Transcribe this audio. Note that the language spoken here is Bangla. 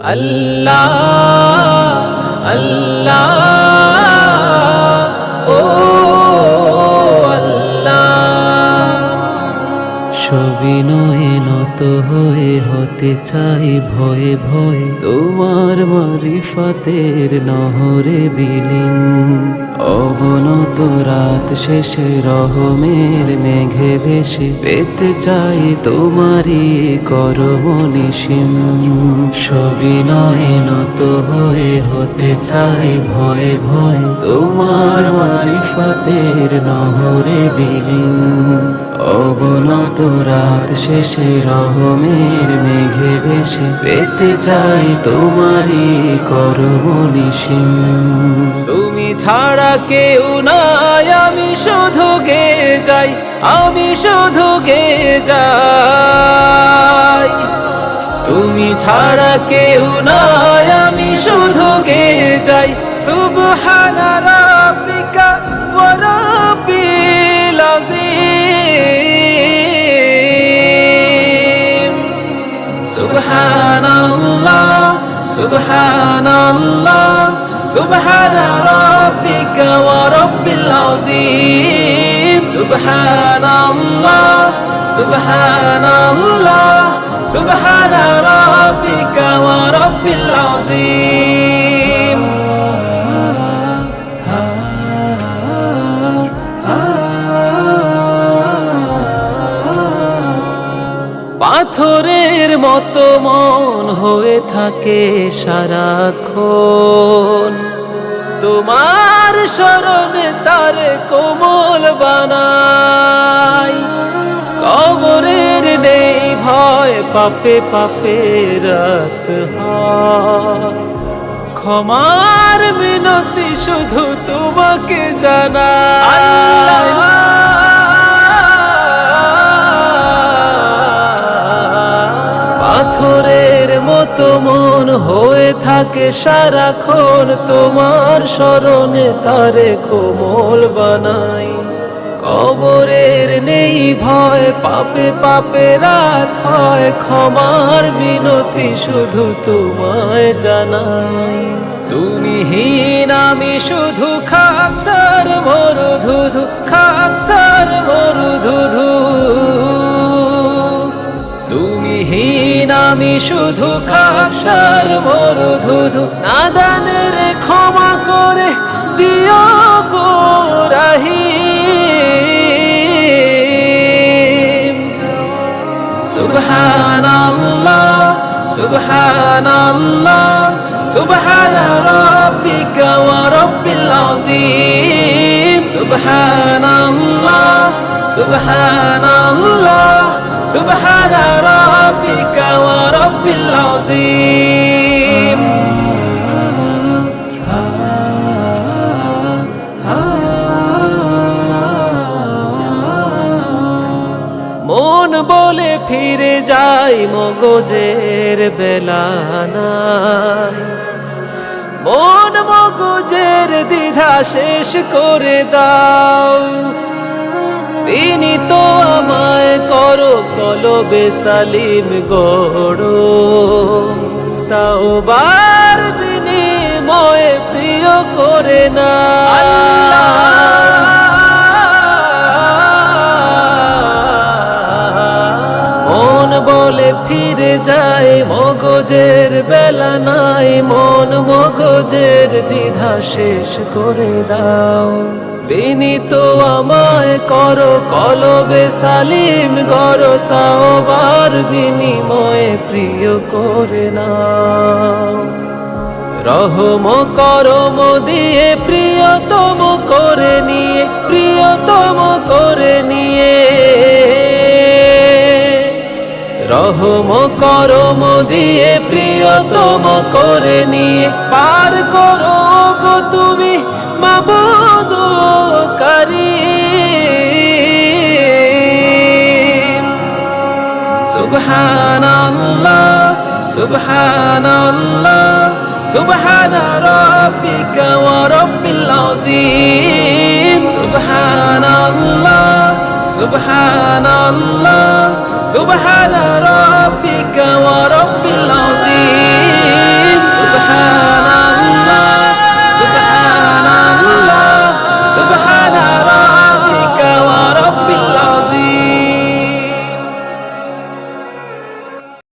আল্লাহ আল্লাহ ও আল্লাহ, সবিনয়ে নত হয়ে হতে চাই ভয়ে ভয়ে তোমার মারিফাতের নহরে বিলীন। অবনত রাত শেষে রহমের মেঘে ভেসে পেতে চাই তোমারই করম নিশিম। সবিনয়ে নত হয়ে হতে চাই ভয়ে ভয়ে তোমার মারিফাতের নহরে বিলীন। অবনত রাত শেষে রহমের মেঘে ভেসে পেতে চাই তোমারই করম নিশিম। তুমি ছাড়া কেউ নাই, আমি শুধু গেয়ে যাই, আমি শুধু গেয়ে যাই। তুমি ছাড়া কেউ নাই, আমি শুধু গেয়ে যাই। সুবহানা রাব্বিকা ওয়া রাব্বিল আযীম। সুবহানাল্লাহ সুবহানাল্লাহ সুবহানা রাব্বিকা ওয়া রাব্বিল আযীম। সুবহানাল্লাহ সুবহানাল্লাহ সুবহানা রাব্বিকা ওয়া রাব্বিল আযীম। পাথরের মতো মন হয়ে থাকে সারাক্ষণ, তোমার শরণে তারে কোমল বানাই। কবরের নেই ভয়, পাপে পাপে রাত হয়। ক্ষমার মিনতি শুধু তোমাকে জানাই। পাথরের মতো মন হয়ে থাকে সারাক্ষণ, তোমার শরণে তারে কোমল বানাই। কবরের নেই ভয়, পাপে পাপে রাত হয়। ক্ষমার মিনতি শুধু তোমায় জানাই। তুমি হীন আমি শুধু খাকসার মরুধুধু, খাকসার মরুধুধু। তুমি হীন আমি শুধু খাকসার মরুধুধু। নাদানের ক্ষমা করে দিও গো রহিম। সুবহানাল্লাহ সুবহানাল্লাহ সুবহানা রাব্বিকা ওয়া রাব্বিল আযীম। সুবহানাল্লাহ সুবহানাল্লাহ সুবহানা রাব্বিকা ওয়া রাব্বিল আযীম। মন বলে ফিরে যাই, মগজের বেলা নাই। মন মগজের দ্বিধা শেষ করে দাও। বিনীত আমায় করো কলবে সালিম গড়ো। তাওবার বিনিময়ে প্রিয় করে না। মন বলে ফিরে যায়, মগজের বেলা নাই। মন মগজের দ্বিধা শেষ করে দাও। বিনীত আমায় করো কলবে সালিম গড়ো। তাওবার বিনিময়ে প্রিয় করে নাও। রহম করম দিয়ে প্রিয়তম করে নিয়ে, প্রিয়তম করে নিয়ে। রহম করম দিয়ে প্রিয়তম করে নিয়ে পার করো গো তুমি মাবুদ কারীম। সুবহানাল্লাহ সুবহানাল্লাহ সুবহানা রাব্বিকা ওয়া রাব্বিল আযীম। সুবহানাল্লাহ সুবহানাল্লাহ সুবহানা রাব্বিকা ওয়া রাব্বিল আযীম।